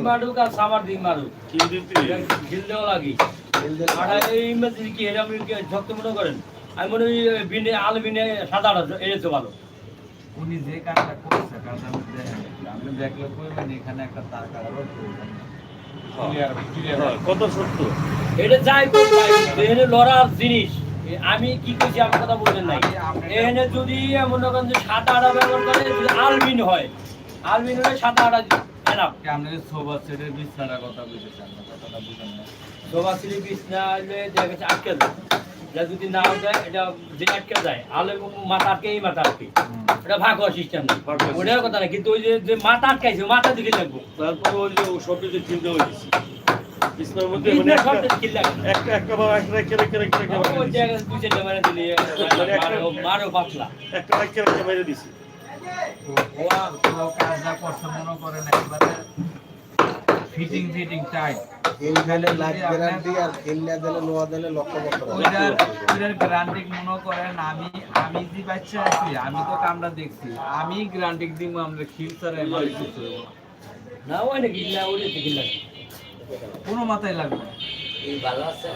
মারুক আর summer দিন মারুক ঢিল দেওয়া লাগি আর এই মেশিন কি এর আপনি শক্ত মনে করেন আমি মনে করি বিনে আলু বিনে সাদা এনেছে ভালো উনি যে কাজটা করছে কাজটার মধ্যে আপনি দেখলে কইবেন এখানে একটা তার কাটারও কত সত্য এটা যাই এখানে লড়ার জিনিস আমি কি কইছি আমার কথা বলছেন নাই এখানে যদি মনে করেন যে সাদা আটা ব্যবহার করে যদি আলবিন হয় আলবিন হলে সাদা আটা এনাফ আপনি যে সোফা সেটের বিছনাটার কথা বুঝেছেন কথাটা বুঝেন না সোফা সিলি বিছনা হলে দেখা গেছে আটকে যায় এটা যদি না যায় এটা যে আটকে যায় আলো এবং মাথা আটকে এই মাথা আটকে এটা ভাগ হওয়ার সিস্টেম নেই ওটার কথা না কিন্তু ওই যে মাথা আটকাইছে মাথা দিকে লাগবো তারপর ওই যে সব কিছু চিন্তা হয়ে গেছে বিছনার মধ্যে মানে একটা বা একটা রেখে ওই জায়গায় দুই চারটা মেরে দিলি মারো পাতলা একটা রেখে মেরে দিছি ও কাজটা করছে মনে করেন একবারে ফিটিং টাইট এইখানে লাইফ গ্যারান্টি আর ইন্ডিয়া দিলে লোয়া দিলে লক্ষ লক্ষ ওইটার গ্যারান্টি মনে করেন আমি যে বাচ্চা আছি আমি তো কামটা দেখছি আমি গ্যারান্টি দিব আমরা খিলসারে না ওই নাকি না ওই থেকে লাগে কোনো মাথায় লাগবে না এই ভালো আছে